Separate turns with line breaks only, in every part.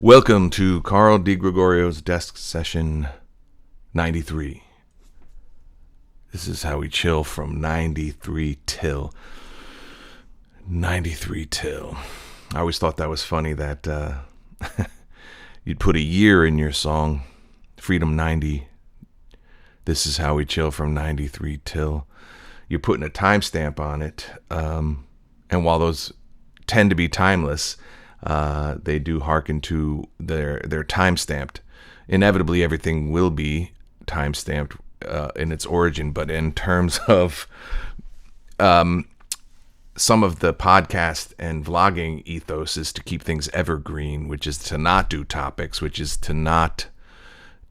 Welcome to Carl DeGregorio's Desk Session 93. This is how we chill from 93 till 93 till. I always thought that was funny that you'd put a year in your song, Freedom 90. This is how we chill from 93 till. You're putting a timestamp on it. And while those tend to be timeless, they do hearken to their time-stamped. Inevitably, everything will be time-stamped in its origin, but in terms of some of the podcast and vlogging ethos is to keep things evergreen, which is to not do topics, which is to not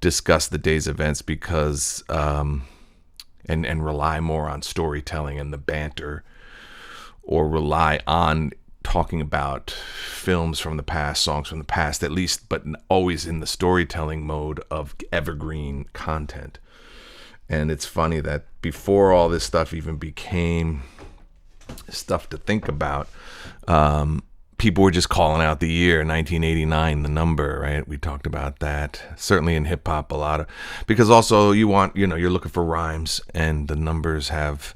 discuss the day's events because and rely more on storytelling and the banter, or rely on talking about films from the past, songs from the past, at least, but always in the storytelling mode of evergreen content. And it's funny that before all this stuff even became stuff to think about, people were just calling out the year 1989, the number, right? We talked about that. Certainly in hip hop, a lot of, because also you're looking for rhymes, and the numbers have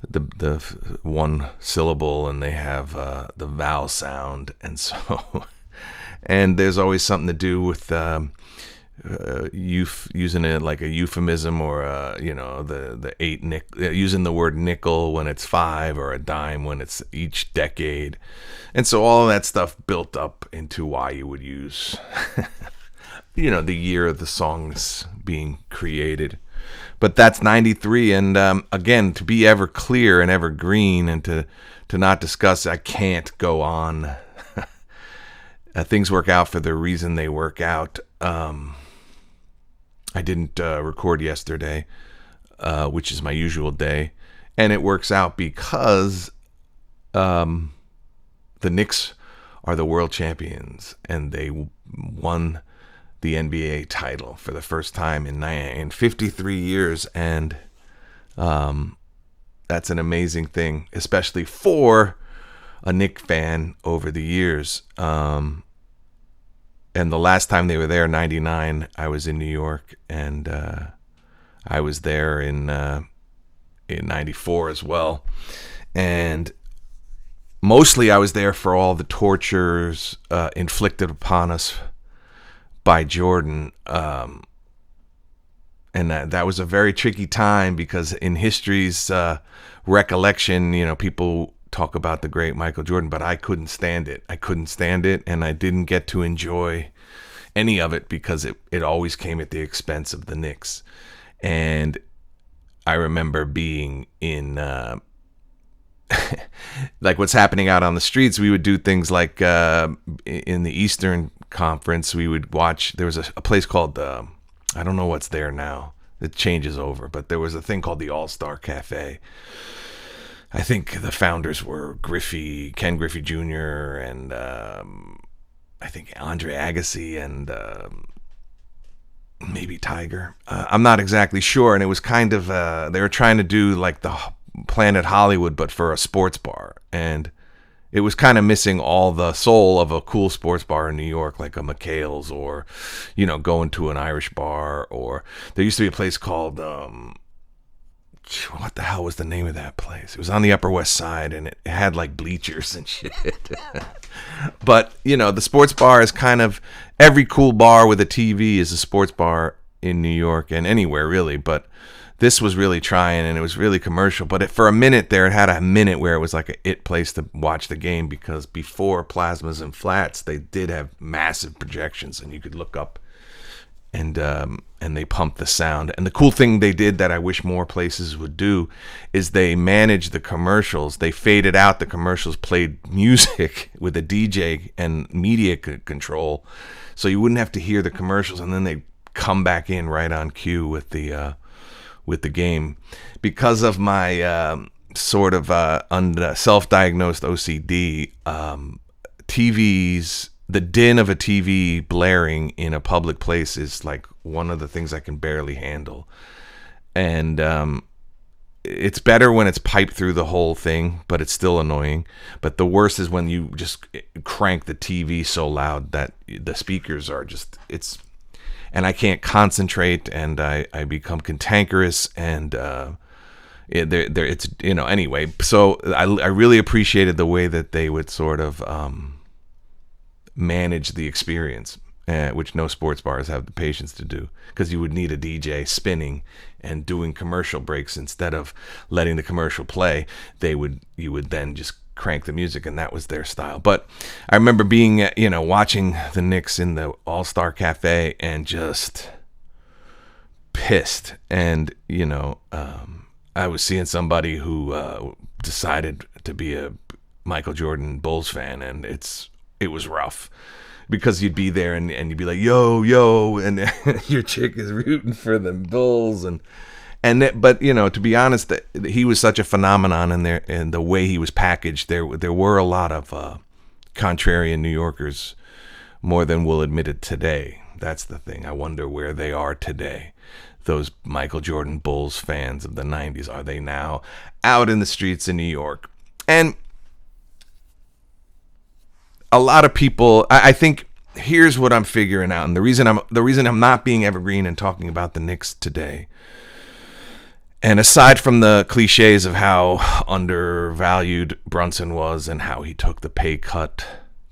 the one syllable, and they have the vowel sound, and so and there's always something to do with using it like a euphemism, or the eight using the word nickel when it's 5, or a dime when it's each decade, and so all of that stuff built up into why you would use the year of the songs being created. But that's 93, and again, to be ever clear and evergreen, and to not discuss, I can't go on. Things work out for the reason they work out. I didn't record yesterday, which is my usual day, and it works out because the Knicks are the world champions, and they won the NBA title for the first time in 53 years, and that's an amazing thing, especially for a Knicks fan over the years. And the last time they were there, 99, I was in New York, and I was there in 94 as well. And mostly I was there for all the tortures inflicted upon us by Jordan, and that was a very tricky time, because in history's recollection, people talk about the great Michael Jordan, but I couldn't stand it. And I didn't get to enjoy any of it because it always came at the expense of the Knicks. And I remember being in like what's happening out on the streets. We would do things like in the Eastern Conference, we would watch. There was a place called I don't know what's there now. It changes over, but there was a thing called the All-Star Cafe. I think the founders were Ken Griffey Jr. and I think Andre Agassi and maybe Tiger. I'm not exactly sure. And it was kind of they were trying to do like the Planet Hollywood, but for a sports bar, and it was kind of missing all the soul of a cool sports bar in New York, like a McHale's, or going to an Irish bar. Or there used to be a place called what the hell was the name of that place? It was on the Upper West Side, and it had like bleachers and shit. But the sports bar is kind of, every cool bar with a TV is a sports bar in New York, and anywhere really, but this was really trying, and it was really commercial. But for a minute there, it had a minute where it was like a place to watch the game, because before plasmas and flats, they did have massive projections, and you could look up, and they pumped the sound. And the cool thing they did that I wish more places would do is they managed the commercials. They faded out the commercials, played music with a DJ and media control, so you wouldn't have to hear the commercials, and then they come back in right on cue with the game. Because of my sort of self-diagnosed OCD, TVs, the din of a TV blaring in a public place is like one of the things I can barely handle. And it's better when it's piped through the whole thing, but it's still annoying. But the worst is when you just crank the TV so loud that the speakers are just, and I can't concentrate, and I become cantankerous, and it's, anyway. So I really appreciated the way that they would sort of manage the experience, which no sports bars have the patience to do, because you would need a DJ spinning and doing commercial breaks instead of letting the commercial play. You would then just crank the music, and that was their style. But I remember being, watching the Knicks in the All-Star Cafe and just pissed. And, I was seeing somebody who decided to be a Michael Jordan Bulls fan, and it was rough. Because you'd be there and you'd be like, yo, and your chick is rooting for the Bulls, but to be honest, he was such a phenomenon in there, and the way he was packaged, there were a lot of contrarian New Yorkers, more than we'll admit it today. That's the thing. I wonder where they are today. Those Michael Jordan Bulls fans of the 90s, are they now out in the streets in New York? And a lot of people, I think, here's what I'm figuring out, and the reason I'm not being evergreen and talking about the Knicks today, and aside from the cliches of how undervalued Brunson was and how he took the pay cut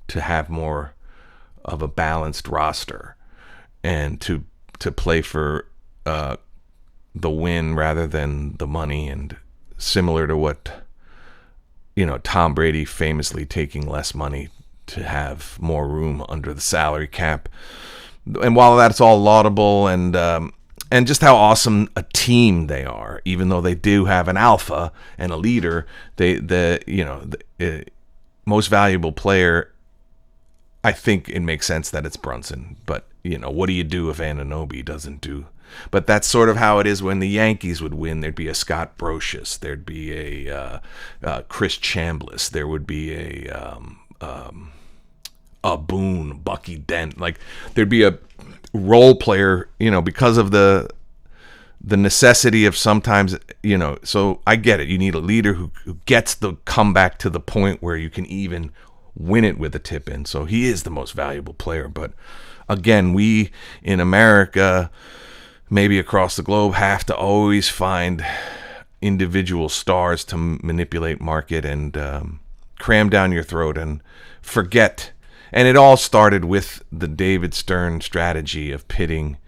to have more of a balanced roster and to play for the win rather than the money, and similar to what Tom Brady famously taking less money to have more room under the salary cap. And while that's all laudable, and just how awesome a team they are, even though they do have an alpha and a leader, the most valuable player, I think it makes sense that it's Brunson. But what do you do if Anunoby doesn't do? But that's sort of how it is when the Yankees would win. There'd be a Scott Brosius, there'd be a Chris Chambliss, there would be a Boone, Bucky Dent. Like, there'd be a role player, because of the necessity of sometimes, so I get it. You need a leader who gets the comeback to the point where you can even win it with a tip in. So he is the most valuable player. But again, we in America, maybe across the globe, have to always find individual stars to manipulate market and cram down your throat and forget. And it all started with the David Stern strategy of pitting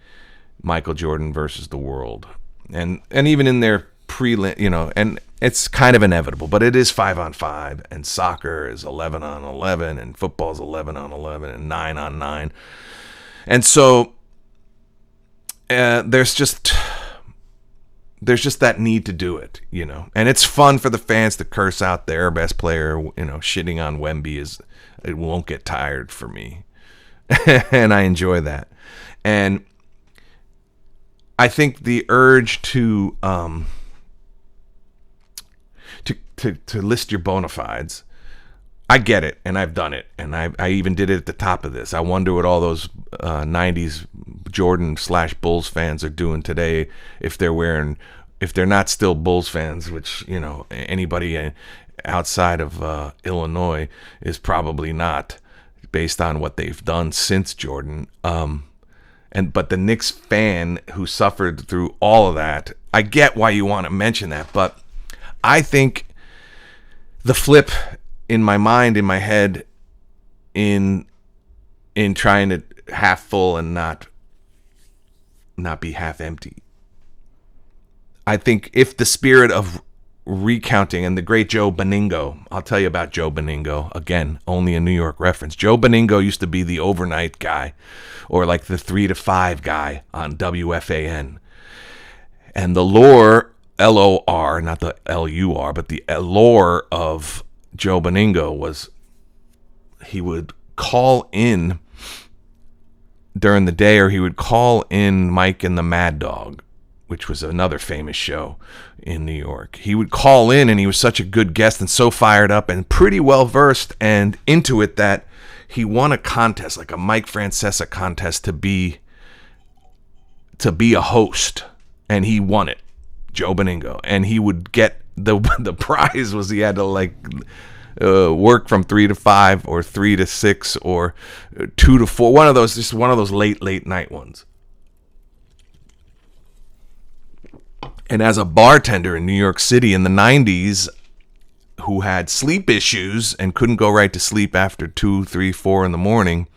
Michael Jordan versus the world. And even in their and it's kind of inevitable, but it is 5-on-5, and soccer is 11-on-11, and football is 11-on-11, and 9-on-9. And so there's just that need to do it, and it's fun for the fans to curse out their best player, shitting on Wemby it won't get tired for me. And I enjoy that. And I think the urge to list your bona fides, I get it, and I've done it, and I even did it at the top of this. I wonder what all those 90s Jordan/Bulls fans are doing today, if they're not still Bulls fans, which, anybody outside of Illinois is probably not, based on what they've done since Jordan. But the Knicks fan who suffered through all of that, I get why you want to mention that, but I think the flip in my mind, in my head, in trying to half full and not be half empty. I think if the spirit of recounting, and the great Joe Beningo, I'll tell you about Joe Beningo, again, only a New York reference. Joe Beningo used to be the overnight guy, or like the 3 to 5 guy on WFAN. And the lore, L-O-R, not the L-U-R, but the lore of Joe Beningo was he would call in during the day, or he would call in Mike and the Mad Dog, which was another famous show in New York. He would call in, and he was such a good guest and so fired up and pretty well versed and into it that he won a contest, like a Mike Francesa contest, to be a host, and he won it. Joe Beningo, and he would get the prize was he had to like work from 3 to 5 or 3 to 6 or 2 to 4, one of those late night ones. And as a bartender in New York City in the 90s, who had sleep issues and couldn't go right to sleep after 2, 3, 4 in the morning,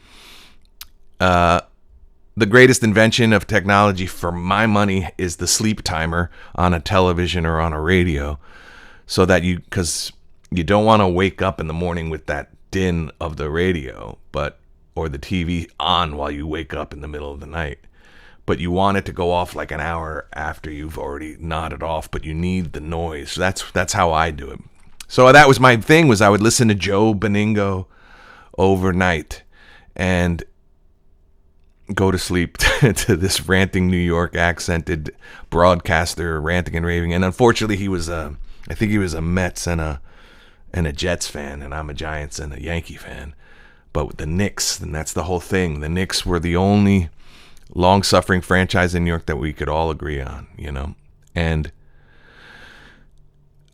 the greatest invention of technology for my money is the sleep timer on a television or on a radio, so that because you don't want to wake up in the morning with that din of the radio or the TV on while you wake up in the middle of the night. But you want it to go off like an hour after you've already nodded off, but you need the noise. That's how I do it. So that was my thing, was I would listen to Joe Beningo overnight and go to sleep to this ranting New York accented broadcaster ranting and raving. And unfortunately, I think he was a Mets and a Jets fan, and I'm a Giants and a Yankee fan. But with the Knicks, and that's the whole thing. The Knicks were the only long-suffering franchise in New York that we could all agree on, And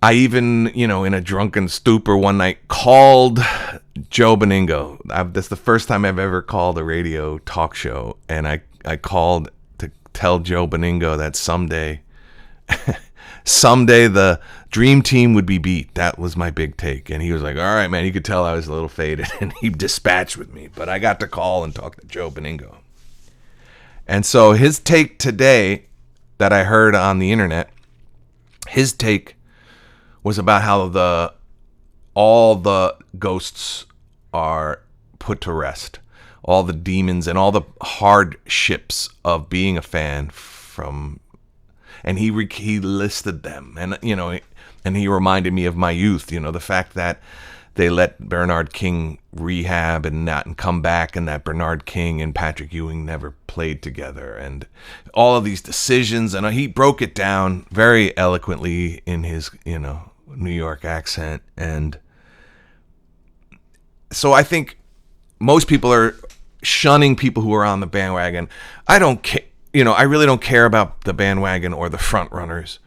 I even, in a drunken stupor one night, called Joe Beningo. That's the first time I've ever called a radio talk show. And I called to tell Joe Beningo that someday the dream team would be beat. That was my big take. And he was like, all right, man, you could tell I was a little faded. And he dispatched with me. But I got to call and talk to Joe Beningo. And so his take today that I heard on the internet, his take was about how all the ghosts are put to rest, all the demons and all the hardships of being a fan and he listed them, and and he reminded me of my youth, the fact that they let Bernard King rehab and come back, and that Bernard King and Patrick Ewing never played together, and all of these decisions, and he broke it down very eloquently in his New York accent. And so I think most people are shunning people who are on the bandwagon. I don't care, I really don't care about the bandwagon or the front runners.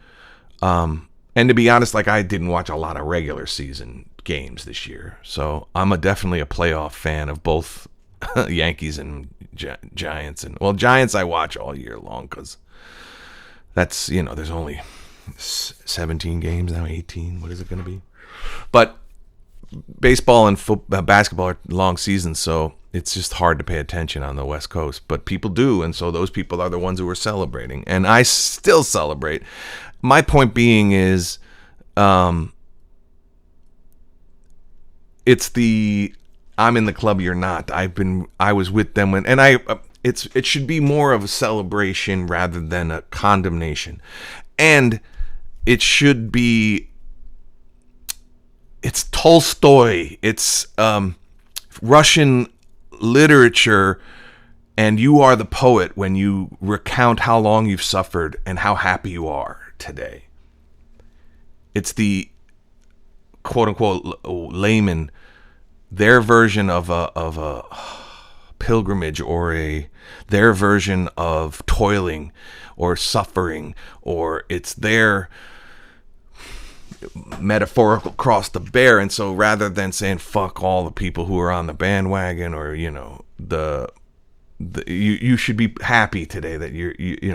And to be honest, like, I didn't watch a lot of regular season games this year, so I'm definitely a playoff fan of both Yankees and Giants. And Giants I watch all year long because that's there's only 17 games now, 18. What is it going to be? But baseball and basketball are long seasons, so it's just hard to pay attention on the West Coast. But people do, and so those people are the ones who are celebrating, and I still celebrate. My point being is, it's the I'm in the club, you're not. I was with them when, and it should be more of a celebration rather than a condemnation, and it's Tolstoy, it's Russian literature, and you are the poet when you recount how long you've suffered and how happy you are today. It's the quote-unquote layman, their version of a pilgrimage, or their version of toiling or suffering, or it's their metaphorical cross to bear. And so rather than saying fuck all the people who are on the bandwagon, or you should be happy today that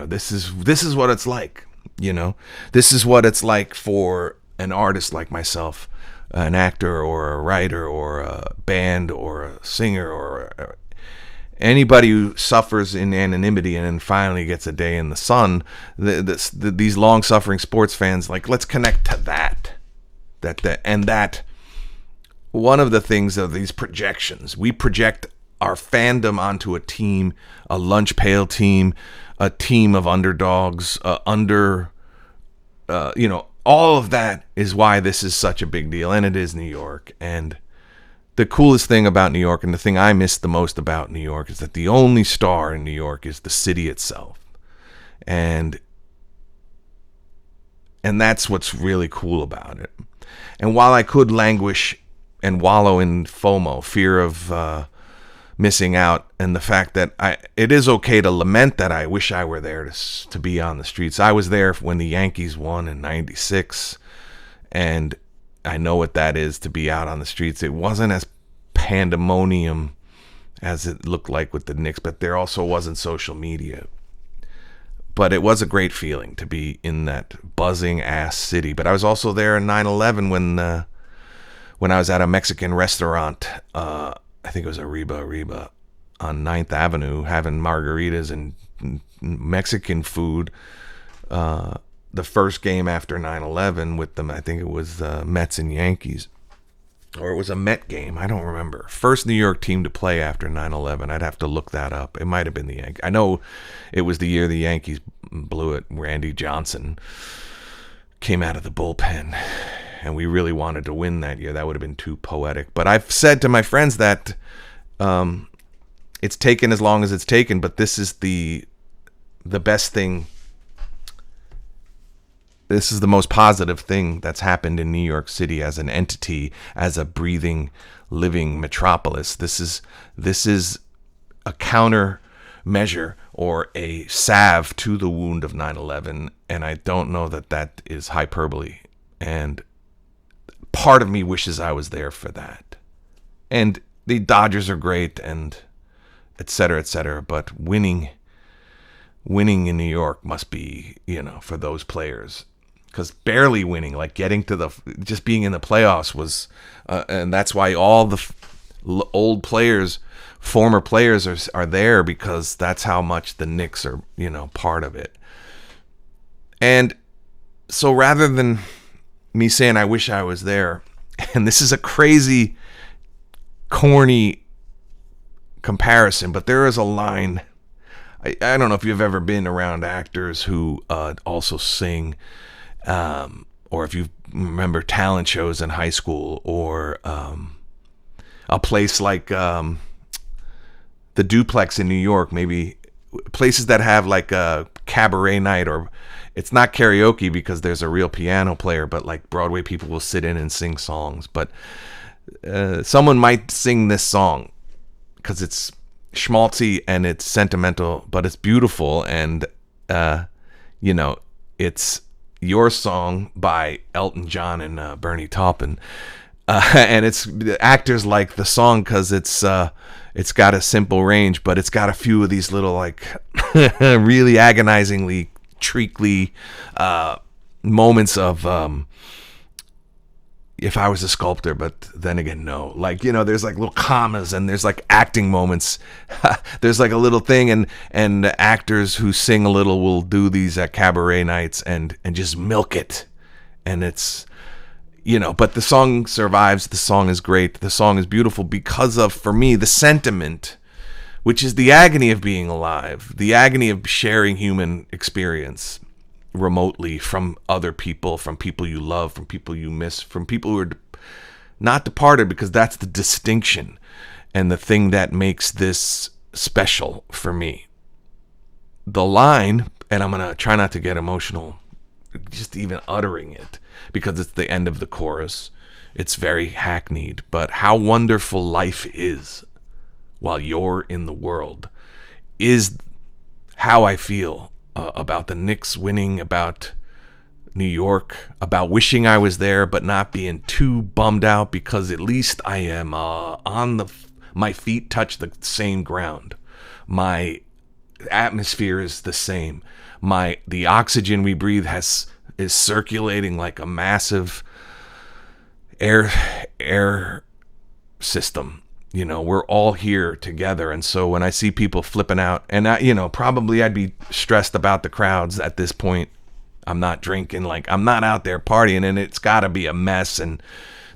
this is what it's like. This is what it's like for an artist like myself, an actor or a writer or a band or a singer or anybody who suffers in anonymity and then finally gets a day in the sun. These long-suffering sports fans, like, let's connect to that. That one of the things of these projections, we project our fandom onto a team, a lunch pail team, a team of underdogs, all of that is why this is such a big deal, and it is New York. And the coolest thing about New York, and the thing I miss the most about New York, is that the only star in New York is the city itself. And that's what's really cool about it. And while I could languish and wallow in FOMO, fear of missing out, and the fact that it is okay to lament that I wish I were there to be on the streets. I was there when the Yankees won in '96, and I know what that is to be out on the streets. It wasn't as pandemonium as it looked like with the Knicks, but there also wasn't social media. But it was a great feeling to be in that buzzing ass city. But I was also there in 9/11 when I was at a Mexican restaurant. I think it was Arriba on 9th Avenue, having margaritas and Mexican food. The first game after 9/11 with them, I think it was Mets and Yankees. Or it was a Met game. I don't remember. First New York team to play after 9/11. I'd have to look that up. It might have been the Yankees. I know it was the year the Yankees blew it. Randy Johnson came out of the bullpen. And we really wanted to win that year. That would have been too poetic. But I've said to my friends that it's taken as long as it's taken. But this is the best thing. This is the most positive thing that's happened in New York City as an entity, as a breathing, living metropolis. This is a countermeasure or a salve to the wound of 9/11, and I don't know that is hyperbole. And part of me wishes I was there for that. And the Dodgers are great, and et cetera, but winning in New York must be, for those players. Because barely winning, like getting to just being in the playoffs was, and that's why all the old players, former players are there, because that's how much the Knicks are, part of it. And so rather than me saying I wish I was there, and this is a crazy, corny comparison, but there is a line. I don't know if you've ever been around actors who also sing, or if you remember talent shows in high school, or a place like the Duplex in New York, maybe places that have like a cabaret night, or it's not karaoke because there's a real piano player, but like Broadway people will sit in and sing songs. But someone might sing this song because it's schmaltzy and it's sentimental, but it's beautiful. And, it's Your Song by Elton John and Bernie Taupin. And it's actors like the song because it's got a simple range, but it's got a few of these little like really agonizingly treacly moments of if I was a sculptor, but then again, no. Like, there's like little commas and there's like acting moments. There's like a little thing, and actors who sing a little will do these at cabaret nights and just milk it. And it's, but the song survives. The song is great. The song is beautiful because of, for me, the sentiment, which is the agony of being alive, the agony of sharing human experience remotely from other people, from people you love, from people you miss, from people who are not departed, because that's the distinction and the thing that makes this special for me. The line, and I'm going to try not to get emotional just even uttering it, because it's the end of the chorus. It's very hackneyed, but how wonderful life is while you're in the world is how I feel about the Knicks winning, about New York, about wishing I was there, but not being too bummed out, because at least I am my feet touch the same ground. My atmosphere is the same. The oxygen we breathe is circulating like a massive air system. We're all here together. And so when I see people flipping out, and probably I'd be stressed about the crowds at this point. I'm not drinking, like I'm not out there partying, and it's got to be a mess, and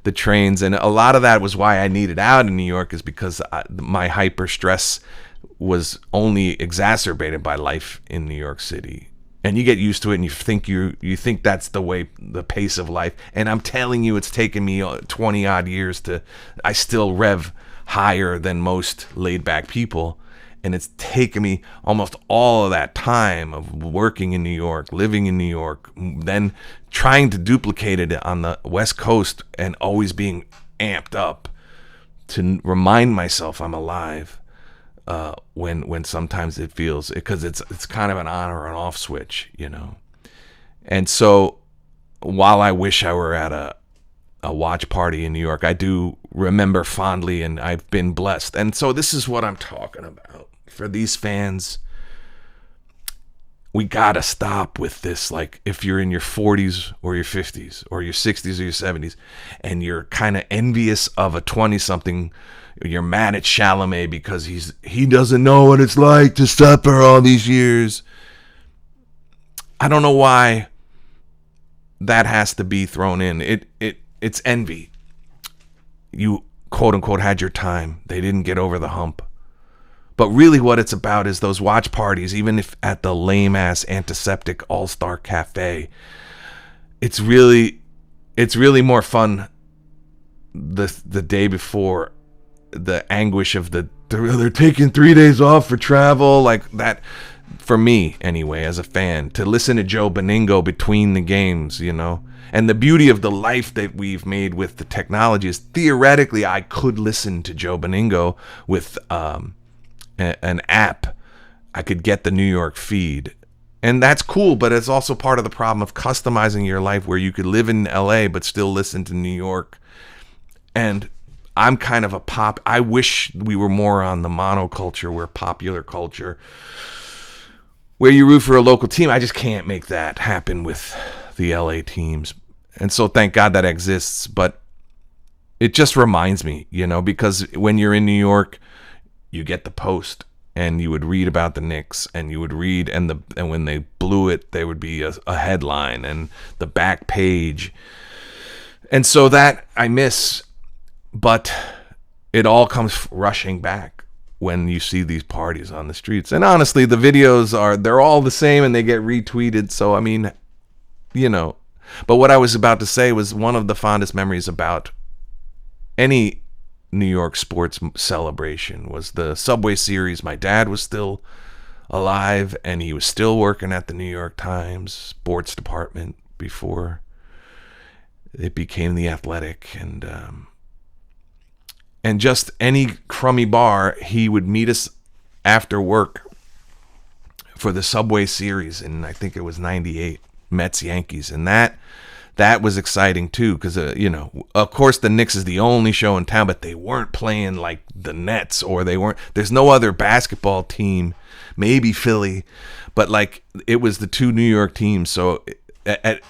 the trains. And a lot of that was why I needed out in New York, is because my hyper stress was only exacerbated by life in New York City. And you get used to it, and you think that's the pace of life. And I'm telling you, it's taken me 20 odd years I still rev higher than most laid back people. And it's taken me almost all of that time of working in New York, living in New York, then trying to duplicate it on the West Coast, and always being amped up to remind myself I'm alive. when sometimes it feels, because it's kind of an on or an off switch, you know. And so while I wish I were at a watch party in New York, I do remember fondly, and I've been blessed. And so this is what I'm talking about. For these fans, we gotta stop with this. Like, if you're in your 40s or your 50s or your 60s or your 70s and you're kind of envious of a 20-something, you're mad at Chalamet because he doesn't know what it's like to suffer all these years. I don't know why that has to be thrown in. It's envy. You, quote unquote, had your time. They didn't get over the hump. But really what it's about is those watch parties, even if at the lame-ass antiseptic all-star cafe. It's really more fun the day before, the anguish of they're taking 3 days off for travel, like that. For me, anyway, as a fan, to listen to Joe Beningo between the games, you know. And the beauty of the life that we've made with the technology is, theoretically, I could listen to Joe Beningo with an app. I could get the New York feed. And that's cool, but it's also part of the problem of customizing your life, where you could live in LA but still listen to New York. And I'm kind of I wish we were more on the monoculture, where popular culture, where you root for a local team. I just can't make that happen with the LA teams. And so thank God that exists. But it just reminds me, you know, because when you're in New York, you get the Post, and you would read about the Knicks, and you would read, and when they blew it, there would be a headline and the back page. And so that I miss, but it all comes rushing back when you see these parties on the streets. And honestly, the videos they're all the same, and they get retweeted. So, I mean, you know, but what I was about to say was, one of the fondest memories about any New York sports celebration was the Subway Series. My dad was still alive, and he was still working at the New York Times sports department before it became the Athletic. And just any crummy bar, he would meet us after work for the Subway Series, and I think it was 98, Mets Yankees. And that was exciting too, because you know, of course the Knicks is the only show in town, but they weren't playing like the Nets, or there's no other basketball team, maybe Philly, but like it was the two New York teams. So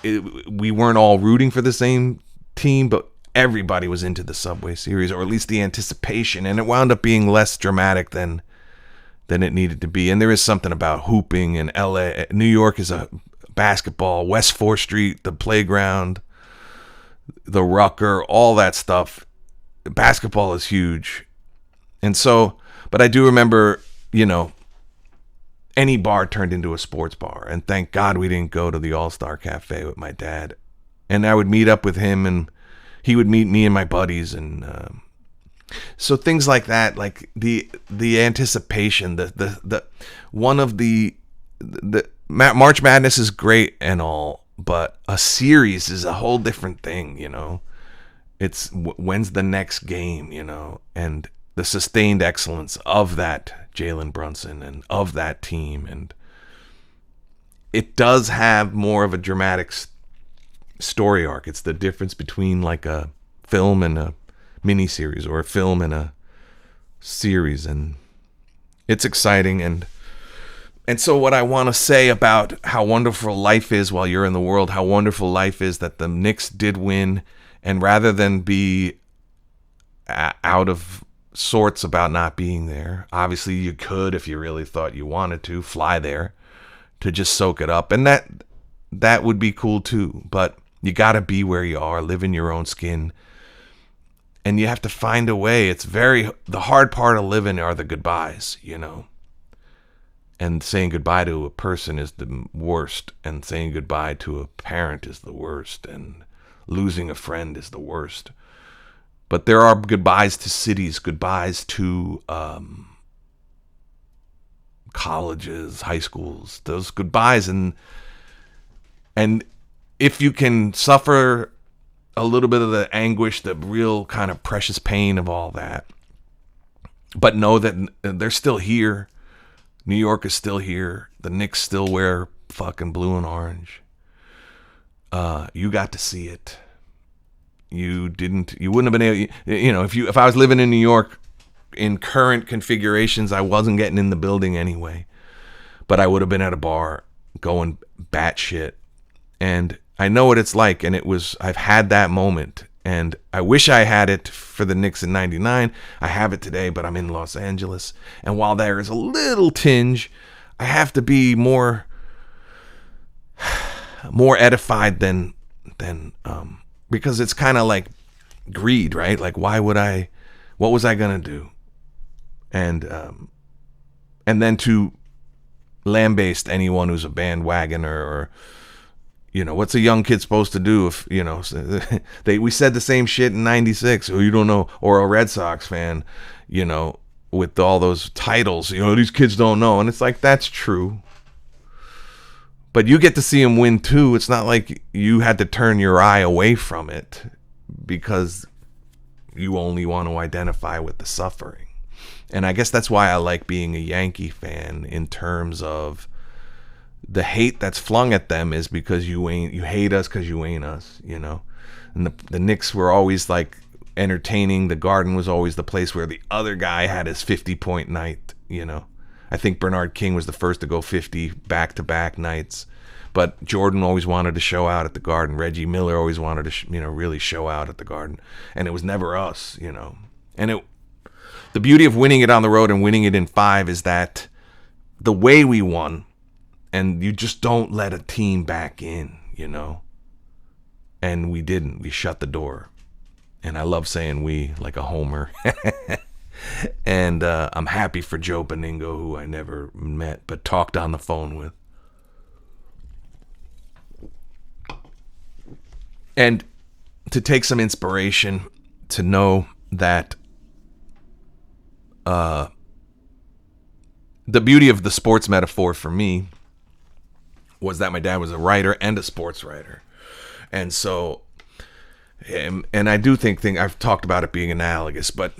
we weren't all rooting for the same team, but everybody was into the Subway Series, or at least the anticipation, and it wound up being less dramatic than it needed to be. And there is something about hooping in LA. New York is a basketball, West 4th Street, the playground, the Rucker, all that stuff. Basketball is huge. And so, but I do remember, you know, any bar turned into a sports bar, and thank God we didn't go to the All-Star Cafe with my dad. And I would meet up with him, and he would meet me and my buddies, and so things like that, like the anticipation, the one of the March Madness is great and all, but a series is a whole different thing, you know. It's when's the next game, you know, and the sustained excellence of that Jalen Brunson and of that team, and it does have more of a dramatic story arc. It's the difference between like a film and a miniseries, or a film and a series, and it's exciting. And so what I want to say about how wonderful life is while you're in the world, how wonderful life is that the Knicks did win, and rather than be out of sorts about not being there, obviously you could, if you really thought you wanted to, fly there to just soak it up, and that would be cool too. But you got to be where you are, live in your own skin, and you have to find a way. The hard part of living are the goodbyes, you know. And saying goodbye to a person is the worst, and saying goodbye to a parent is the worst, and losing a friend is the worst. But there are goodbyes to cities, goodbyes to colleges, high schools, those goodbyes. And if you can suffer a little bit of the anguish, the real kind of precious pain of all that, but know that they're still here. New York is still here. The Knicks still wear fucking blue and orange. You got to see it. You wouldn't have been able, if I was living in New York in current configurations, I wasn't getting in the building anyway, but I would have been at a bar going batshit. And I know what it's like. And I've had that moment, and I wish I had it for the Knicks in 99. I have it today, but I'm in Los Angeles. And while there is a little tinge, I have to be more edified than because it's kind of like greed, right? Like, what was I going to do? And then to lambaste anyone who's a bandwagoner or what's a young kid supposed to do if, we said the same shit in 96, or you don't know, or a Red Sox fan, with all those titles, these kids don't know. And it's like, that's true. But you get to see him win too. It's not like you had to turn your eye away from it because you only want to identify with the suffering. And I guess that's why I like being a Yankee fan, in terms of the hate that's flung at them is because you hate us because you ain't us, And the Knicks were always like entertaining. The Garden was always the place where the other guy had his 50-point night, I think Bernard King was the first to go 50 back-to-back nights. But Jordan always wanted to show out at the Garden. Reggie Miller always wanted to, really show out at the Garden. And it was never us, And the beauty of winning it on the road and winning it in 5 is that the way we won, and you just don't let a team back in, And we didn't. We shut the door. And I love saying we like a homer. And I'm happy for Joe Beningo, who I never met but talked on the phone with. And to take some inspiration, to know that the beauty of the sports metaphor for me was that my dad was a writer and a sports writer. And so, and I do think I've talked about it being analogous, but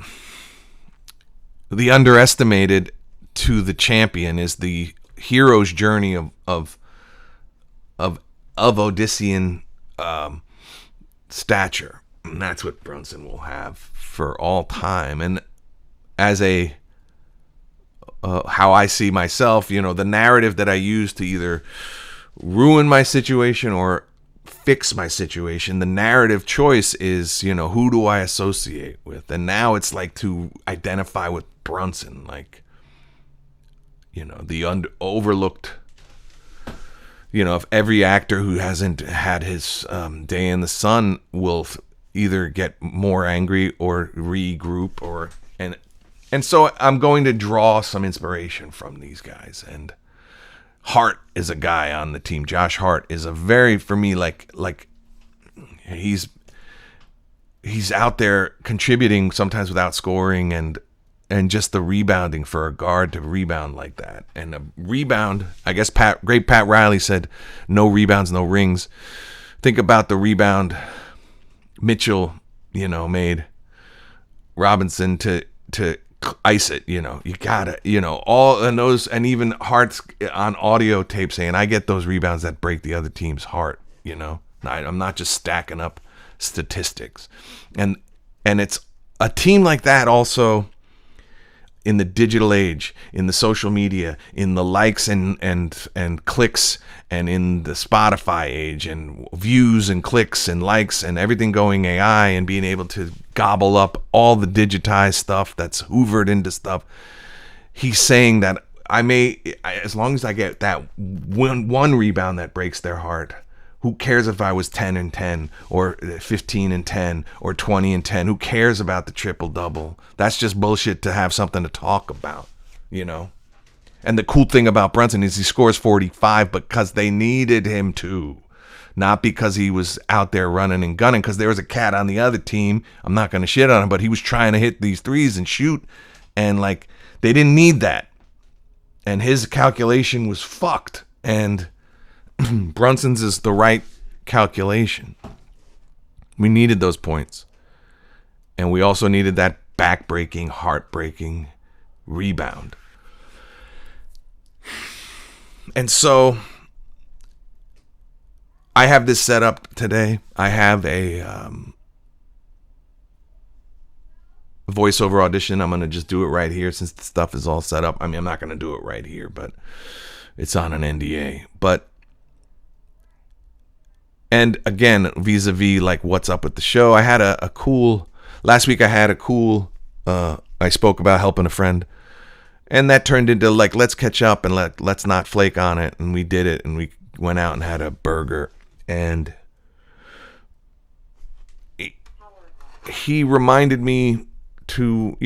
the underestimated to the champion is the hero's journey of Odyssean stature, and that's what Brunson will have for all time. And as how I see myself, the narrative that I use to either ruin my situation or fix my situation, the narrative choice is, who do I associate with? And now it's like to identify with Brunson, like, the overlooked, if every actor who hasn't had his day in the sun will either get more angry or regroup, and so I'm going to draw some inspiration from these guys. And Hart is a guy on the team. Josh Hart is a very, for me, like he's out there contributing sometimes without scoring, and just the rebounding for a guard to rebound like that. And a rebound, I guess great Pat Riley said, no rebounds, no rings. Think about the rebound Mitchell, made Robinson to ice it, you gotta, all, and those, and even Hart's on audio tape saying, I get those rebounds that break the other team's heart, I'm not just stacking up statistics. And it's a team like that also in the digital age, in the social media, in the likes and clicks, and in the Spotify age, and views and clicks and likes and everything going AI, and being able to gobble up all the digitized stuff that's hoovered into stuff. He's saying that as long as I get that one rebound that breaks their heart, who cares if I was 10 and 10 or 15 and 10 or 20 and 10? Who cares about the triple double? That's just bullshit to have something to talk about, And the cool thing about Brunson is he scores 45 because they needed him to, not because he was out there running and gunning, because there was a cat on the other team. I'm not going to shit on him, but he was trying to hit these threes and shoot, and they didn't need that. And his calculation was fucked. And Brunson's is the right calculation. We needed those points. And we also needed that back-breaking, heart-breaking, rebound. And so I have this set up today. I have a voiceover audition. I'm going to just do it right here since the stuff is all set up. I mean, I'm not going to do it right here, but it's on an NDA. And again, vis-a-vis like what's up with the show, I had a cool, last week I had a cool, I spoke about helping a friend. And that turned into like, let's catch up and let's not flake on it. And we did it, and we went out and had a burger. And he reminded me to,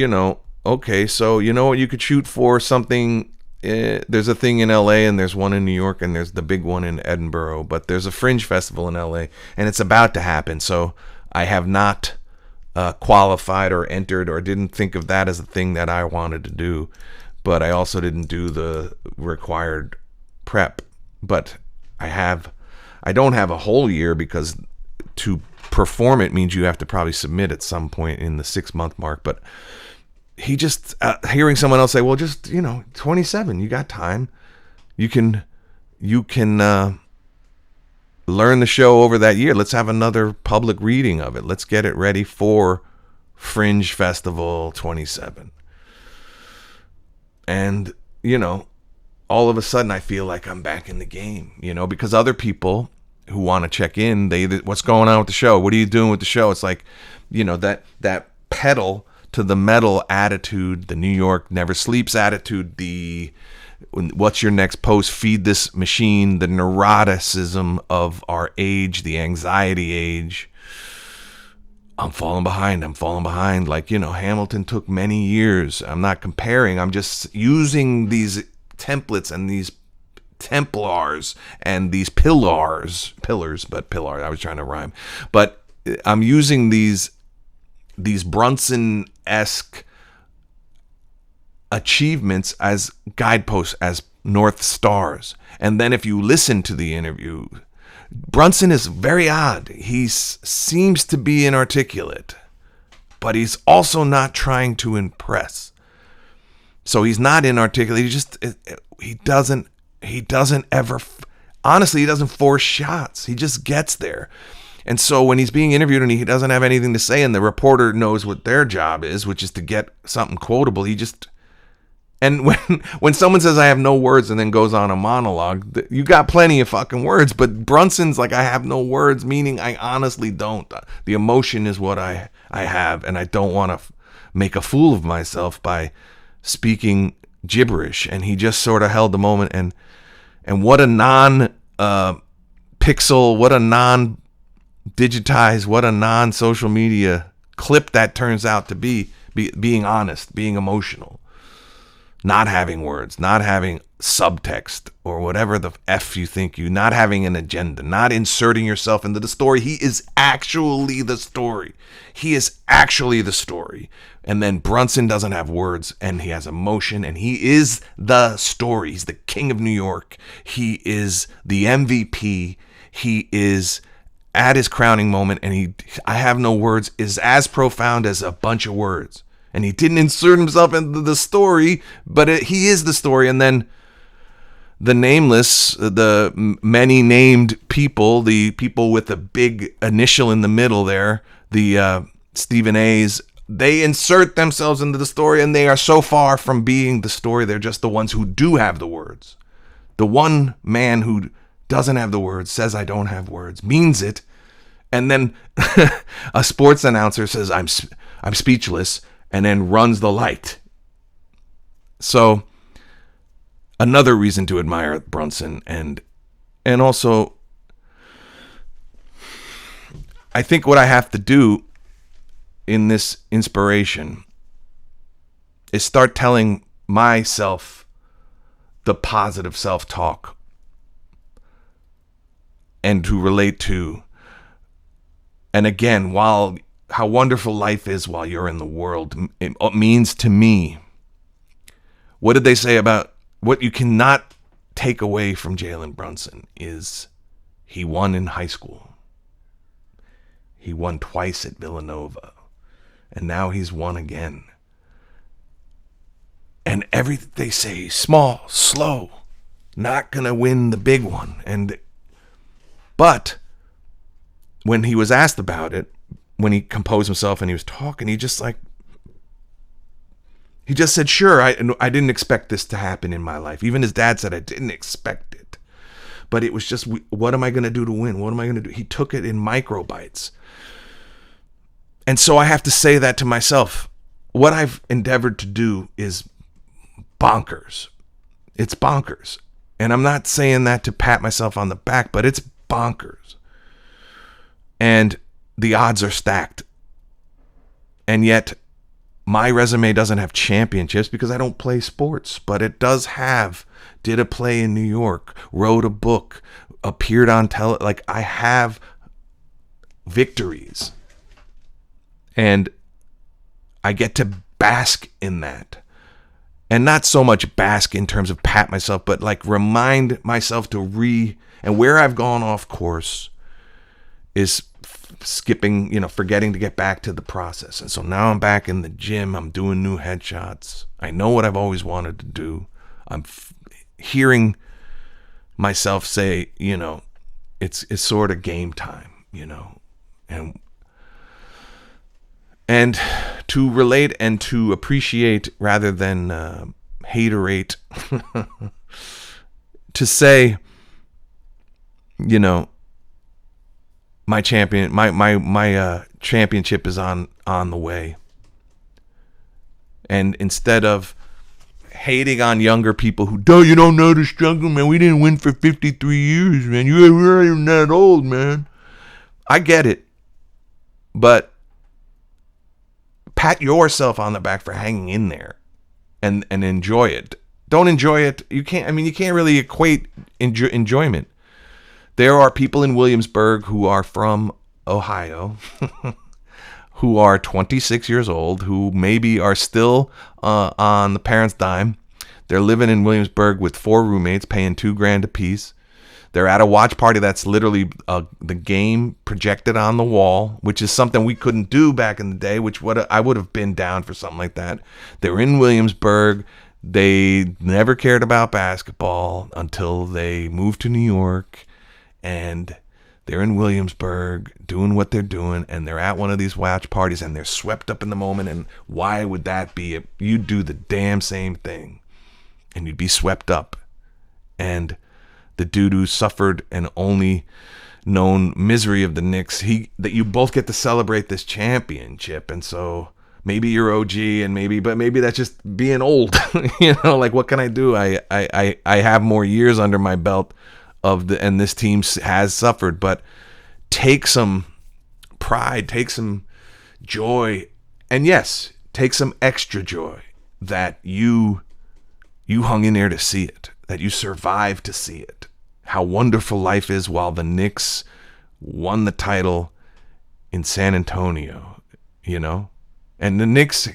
okay, so you know what, you could shoot for something. There's a thing in LA and there's one in New York and there's the big one in Edinburgh, but there's a fringe festival in LA and it's about to happen. So I have not qualified or entered or didn't think of that as a thing that I wanted to do. But I also didn't do the required prep. But I don't have a whole year, because to perform it means you have to probably submit at some point in the 6-month mark. But he just, hearing someone else say, well, just, 27, you got time. You can learn the show over that year. Let's have another public reading of it. Let's get it ready for Fringe Festival 27. And, all of a sudden I feel like I'm back in the game, because other people who want to check in, what's going on with the show? What are you doing with the show? It's like, that pedal to the metal attitude, the New York never sleeps attitude, the what's your next post, feed this machine, the neuroticism of our age, the anxiety age. I'm falling behind. Like, Hamilton took many years. I'm not comparing. I'm just using these templates and these Templars and these pillars, I was trying to rhyme. But I'm using these Brunson-esque achievements as guideposts, as North Stars. And then if you listen to the interview, Brunson is very odd. He seems to be inarticulate, but he's also not trying to impress. So he's not inarticulate. He doesn't ever, honestly, he doesn't force shots. He just gets there. And so when he's being interviewed and he doesn't have anything to say and the reporter knows what their job is, which is to get something quotable, and when someone says I have no words and then goes on a monologue, you got plenty of fucking words. But Brunson's like, I have no words, meaning I honestly don't. The emotion is what I have, and I don't want to make a fool of myself by speaking gibberish. And he just sort of held the moment, and what a non-pixel, what a non-digitized, what a non-social media clip that turns out to be being honest, being emotional. Not having words, not having subtext or whatever the F you think not having an agenda, not inserting yourself into the story. He is actually the story. And then Brunson doesn't have words and he has emotion and he is the story. He's the king of New York. He is the MVP. He is at his crowning moment, and I have no words is as profound as a bunch of words. And he didn't insert himself into the story, but he is the story. And then the nameless, the many named people, the people with the big initial in the middle there, the Stephen A's, they insert themselves into the story, and they are so far from being the story. They're just the ones who do have the words. The one man who doesn't have the words, says I don't have words, means it. And then a sports announcer says I'm speechless, and then runs the light. So another reason to admire Brunson, and also I think what I have to do in this inspiration is start telling myself the positive self-talk, and to relate to, and again, while how wonderful life is while you're in the world, it means to me. What did they say about what you cannot take away from Jalen Brunson is he won in high school. He won twice at Villanova, and now he's won again. And they say small, slow, not going to win the big one. But when he was asked about it, when he composed himself and he was talking, he just said, sure, I didn't expect this to happen in my life. Even his dad said, I didn't expect it. But it was just, what am I going to do to win? What am I going to do? He took it in microbites. And so I have to say that to myself. What I've endeavored to do is bonkers. It's bonkers. And I'm not saying that to pat myself on the back, but it's bonkers. And the odds are stacked. And yet my resume doesn't have championships because I don't play sports, but it does have, did a play in New York, wrote a book, appeared on like I have victories. And I get to bask in that. And not so much bask in terms of pat myself, but like remind myself and where I've gone off course is skipping, forgetting to get back to the process. And so now I'm back in the gym. I'm doing new headshots. I know what I've always wanted to do. I'm hearing myself say, it's sort of game time, and to relate and to appreciate rather than haterate, to say, my championship is on the way. And instead of hating on younger people who, you don't know the struggle, man. We didn't win for 53 years, man. You're not even that old, man. I get it. But pat yourself on the back for hanging in there and enjoy it. Don't enjoy it. You can't really equate enjoyment. There are people in Williamsburg who are from Ohio, who are 26 years old, who maybe are still on the parents' dime. They're living in Williamsburg with 4 roommates, paying $2,000 a piece. They're at a watch party that's literally the game projected on the wall, which is something we couldn't do back in the day, I would have been down for something like that. They were in Williamsburg. They never cared about basketball until they moved to New York. And they're in Williamsburg doing what they're doing, and they're at one of these watch parties, and they're swept up in the moment. And why would that be? You'd do the damn same thing, and you'd be swept up. And the dude who suffered and only known misery of the Knicks, that you both get to celebrate this championship. And so maybe you're OG, but maybe that's just being old. Like, what can I do? I have more years under my belt. And this team has suffered, but take some pride, take some joy, and yes, take some extra joy that you hung in there to see it, that you survived to see it. How wonderful life is while the Knicks won the title in San Antonio, and the Knicks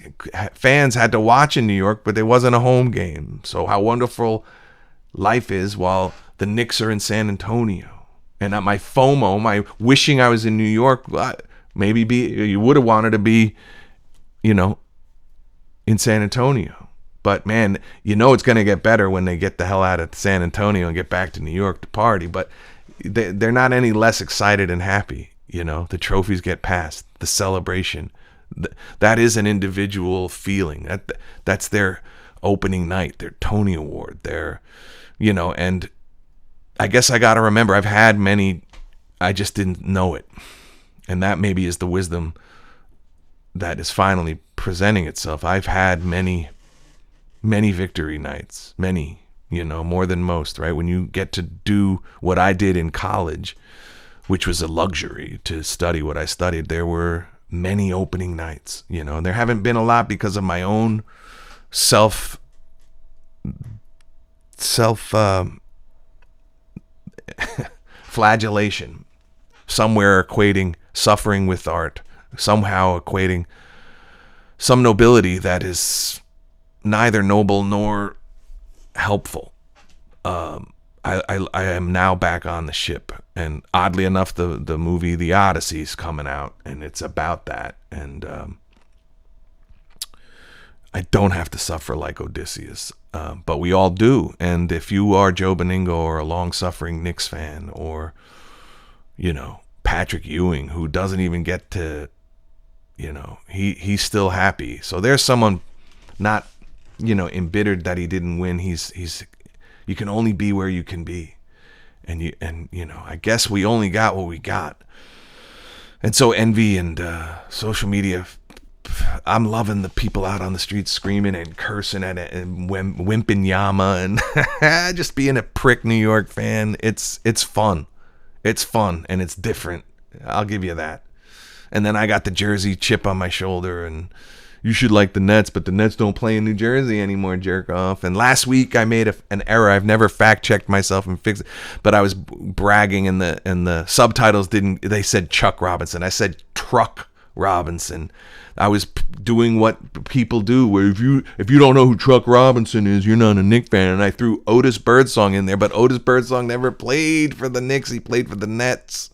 fans had to watch in New York, but it wasn't a home game. So how wonderful life is while the Knicks are in San Antonio. And at my FOMO, my wishing I was in New York, maybe you would have wanted to be, in San Antonio. But man, it's going to get better when they get the hell out of San Antonio and get back to New York to party. But they're not any less excited and happy. The trophies get passed, the celebration. That is an individual feeling. That's their opening night, their Tony Award, and I guess I got to remember, I've had many, I just didn't know it. And that maybe is the wisdom that is finally presenting itself. I've had many, many victory nights, more than most, right? When you get to do what I did in college, which was a luxury to study what I studied, there were many opening nights, and there haven't been a lot because of my own flagellation, somewhere equating suffering with art, somehow equating some nobility that is neither noble nor helpful. I am now back on the ship, and oddly enough, the movie The Odyssey is coming out, and it's about that. And I don't have to suffer like Odysseus, but we all do. And if you are Joe Beningo or a long-suffering Knicks fan, or, Patrick Ewing, who doesn't even get to, he's still happy. So there's someone not, embittered that he didn't win. You can only be where you can be. And I guess we only got what we got. And so envy and social media, I'm loving the people out on the streets screaming and cursing at it and wimping Yama and just being a prick New York fan. It's fun. It's fun and it's different. I'll give you that. And then I got the Jersey chip on my shoulder, and you should like the Nets, but the Nets don't play in New Jersey anymore, jerk off. And last week I made an error. I've never fact checked myself and fixed it, but I was bragging and the subtitles they said Chuck Robinson. I said Truck Robinson. I was doing what people do, where if you don't know who Truck Robinson is, you're not a Knicks fan. And I threw Otis Birdsong in there, but Otis Birdsong never played for the Knicks. He played for the Nets.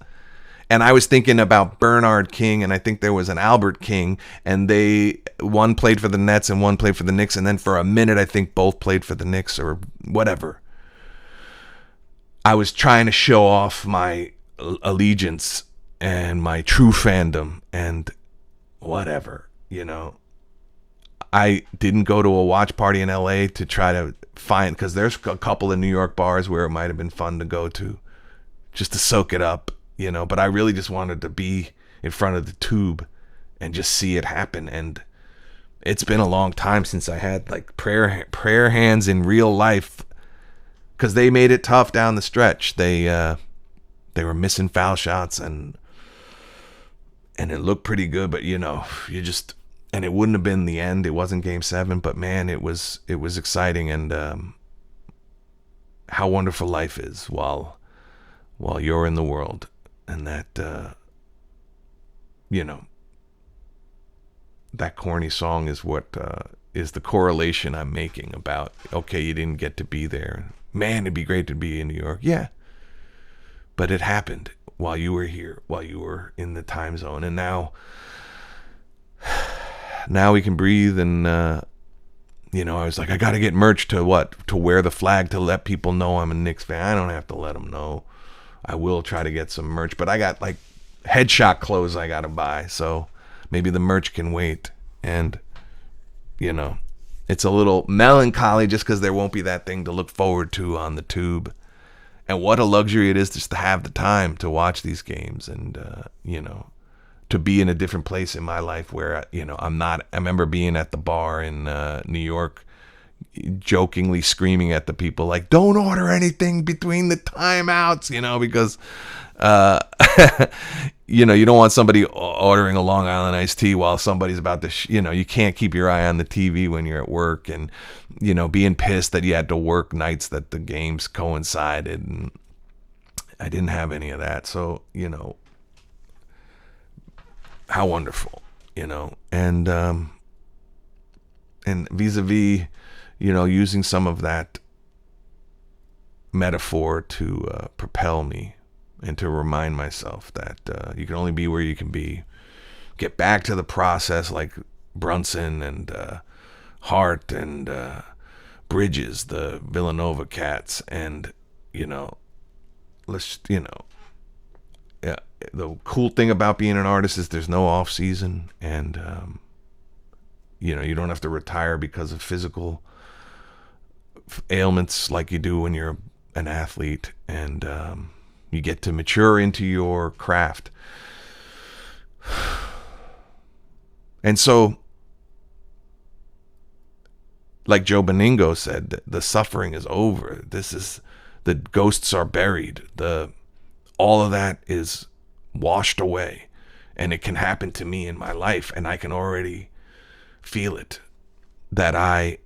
And I was thinking about Bernard King, and I think there was an Albert King, and one played for the Nets and one played for the Knicks, and then for a minute I think both played for the Knicks or whatever. I was trying to show off my allegiance and my true fandom and whatever, I didn't go to a watch party in LA to try to find, because there's a couple of New York bars where it might have been fun to go to just to soak it up. But I really just wanted to be in front of the tube and just see it happen. And it's been a long time since I had like prayer hands in real life, because they made it tough down the stretch. They were missing foul shots and it looked pretty good, but and it wouldn't have been the end. It wasn't Game 7, but man, it was exciting. And how wonderful life is while you're in the world. And that, that corny song is what is the correlation I'm making about, okay, you didn't get to be there. Man, it'd be great to be in New York. Yeah. But it happened while you were here, while you were in the time zone. And now we can breathe. And, I was like, I got to get merch to wear the flag, to let people know I'm a Knicks fan. I don't have to let them know. I will try to get some merch, but I got like headshot clothes I got to buy. So maybe the merch can wait. And, it's a little melancholy just because there won't be that thing to look forward to on the tube. And what a luxury it is just to have the time to watch these games and, to be in a different place in my life where, I remember being at the bar in New York, jokingly screaming at the people like, don't order anything between the timeouts, because you don't want somebody ordering a Long Island iced tea while somebody's about to you can't keep your eye on the TV when you're at work, and being pissed that you had to work nights that the games coincided. And I didn't have any of that. So how wonderful, and vis-a-vis using some of that metaphor to propel me and to remind myself that you can only be where you can be. Get back to the process like Brunson and Hart and Bridges, the Villanova cats. And, let's, yeah, the cool thing about being an artist is there's no off season, and, you don't have to retire because of physical ailments like you do when you're an athlete, and you get to mature into your craft. And so, like Joe Beningo said, the suffering is over. The ghosts are buried. All of that is washed away, and it can happen to me in my life, and I can already feel it, that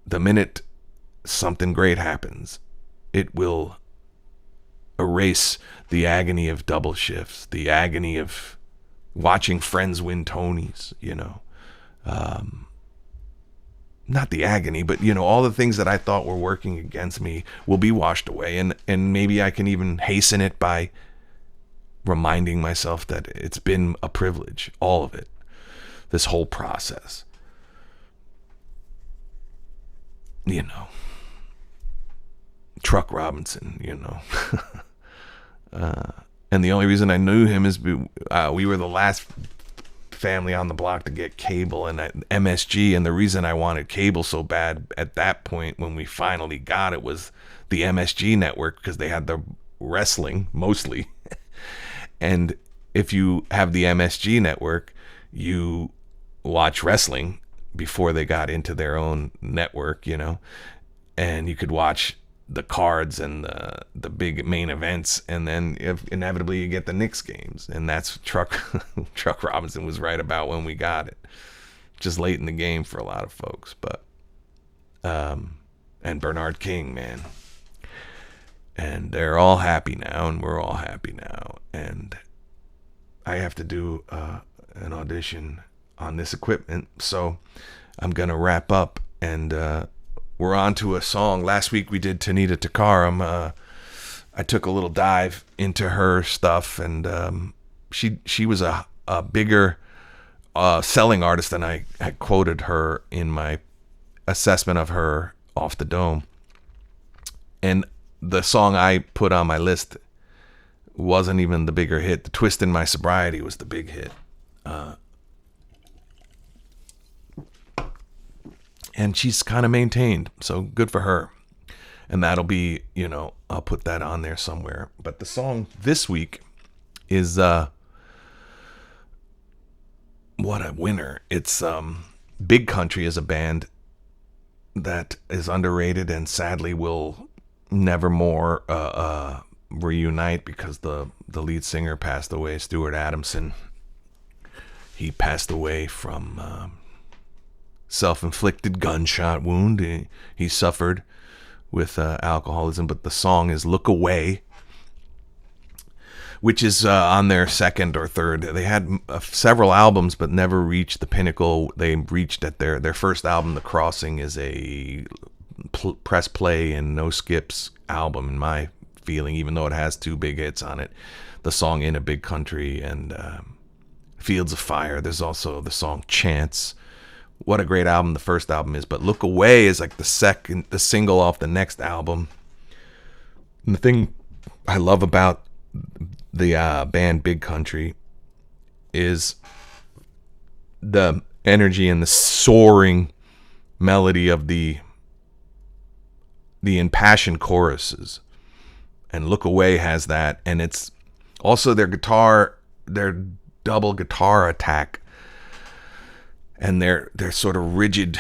the minute something great happens, it will erase the agony of double shifts, the agony of watching friends win Tonys, not the agony, but all the things that I thought were working against me will be washed away, and maybe I can even hasten it by reminding myself that it's been a privilege, all of it, this whole process. you know, Truck Robinson, you know. And the only reason I knew him is we were the last family on the block to get cable and MSG, and the reason I wanted cable so bad at that point when we finally got it was the MSG network, because they had the wrestling mostly. And if you have the MSG network, you watch wrestling before they got into their own network, you know, and you could watch the cards and the big main events, and then inevitably you get the Knicks games, and that's Truck Robinson was right about when we got it, just late in the game for a lot of folks. But and Bernard King, man, and they're all happy now, and we're all happy now, and I have to do an audition on this equipment, so I'm gonna wrap up, and we're on to a song. Last week we did Tanita Tikaram. I took a little dive into her stuff, and she was a bigger selling artist than I had quoted her in my assessment of her off the dome. And the song I put on my list wasn't even the bigger hit. The Twist in My Sobriety was the big hit. And she's kind of maintained, so good for her. And that'll be, you know, I'll put that on there somewhere. But the song this week is what a winner. It's Big Country is a band that is underrated and sadly will never more reunite because the lead singer passed away, Stuart Adamson. He passed away from self-inflicted gunshot wound he suffered with alcoholism. But the song is Look Away, which is on their second or third. They had several albums but never reached the pinnacle they reached at their first album. The Crossing is a press play and no skips album in my feeling, even though it has two big hits on it, the song In a Big Country and Fields of Fire. There's also the song Chance. What a great album the first album is. But Look Away is like the single off the next album. And the thing I love about the band Big Country is the energy and the soaring melody of the impassioned choruses. And Look Away has that. And it's also their double guitar attack. And they're sort of rigid.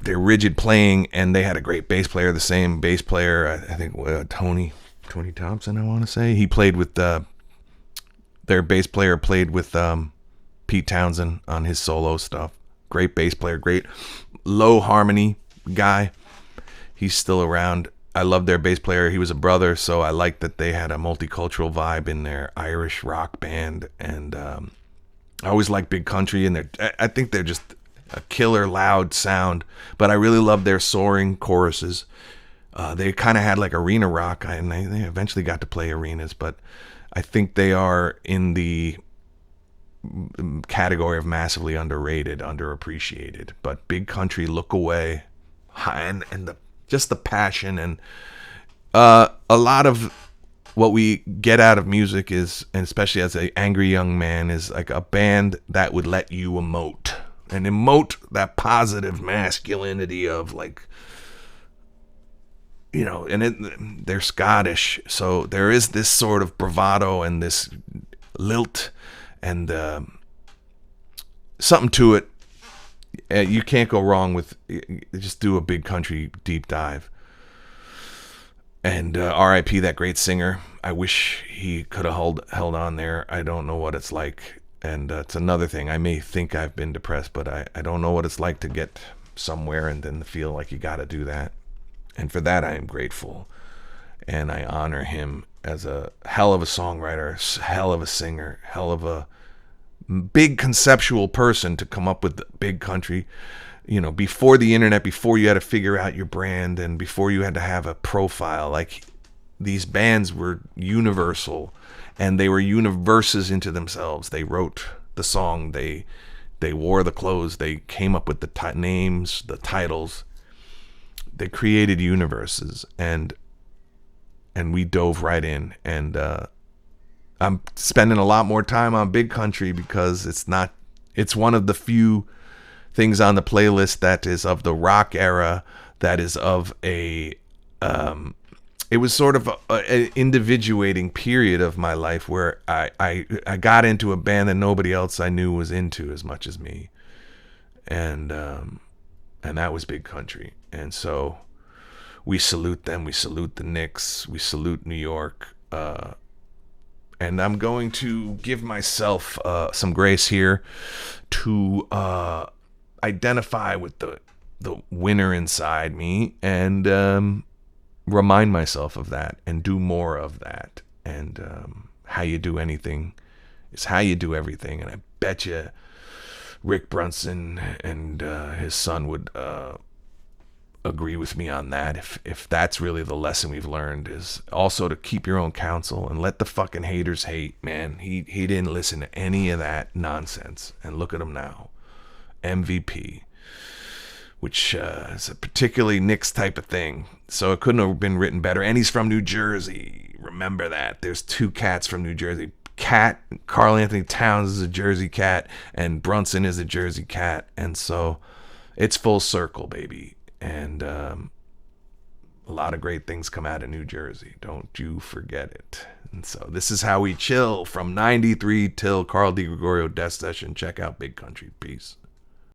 They're rigid playing, and they had a great bass player, the same bass player, I think Tony Thompson, I want to say. He played with their bass player played with Pete Townsend on his solo stuff. Great bass player, great low harmony guy. He's still around. I love their bass player. He was a brother, so I like that they had a multicultural vibe in their Irish rock band, and I always like Big Country, and I think they're just a killer loud sound, but I really love their soaring choruses. They kind of had like arena rock, and they eventually got to play arenas, but I think they are in the category of massively underrated, underappreciated. But Big Country, Look Away, and just the passion, and a lot of what we get out of music is, and especially as an angry young man, is like a band that would let you emote that positive masculinity of, like, you know, and they're Scottish, so there is this sort of bravado and this lilt and something to it. You can't go wrong with, just do a Big Country deep dive. And R.I.P. that great singer. I wish he could have held on there. I don't know what it's like. And it's another thing. I may think I've been depressed, but I don't know what it's like to get somewhere and then feel like you got to do that. And for that, I am grateful. And I honor him as a hell of a songwriter, hell of a singer, hell of a big conceptual person to come up with Big Country. You know, before the internet, before you had to figure out your brand, and before you had to have a profile, like, these bands were universal, and they were universes into themselves. They wrote the song, they wore the clothes, they came up with the names, the titles, They created universes, and we dove right in. And I'm spending a lot more time on Big Country because it's one of the few things on the playlist that is of the rock era, that is of a it was sort of an individuating period of my life where I got into a band that nobody else I knew was into as much as me, and that was Big Country. And so we salute them, we salute the Knicks, we salute New York, and I'm going to give myself some grace here to identify with the winner inside me, and remind myself of that and do more of that. And how you do anything is how you do everything. And I bet you Rick Brunson and his son would agree with me on that. If that's really the lesson we've learned, is also to keep your own counsel and let the fucking haters hate, man. He didn't listen to any of that nonsense, and look at him now, MVP, which is a particularly Knicks type of thing. So it couldn't have been written better. And he's from New Jersey. Remember that. There's two cats from New Jersey. Karl Anthony Towns is a Jersey cat, and Brunson is a Jersey cat. And so it's full circle, baby. And a lot of great things come out of New Jersey. Don't you forget it. And so this is how we chill from 93 till Carl DeGregorio Death Session. Check out Big Country. Peace.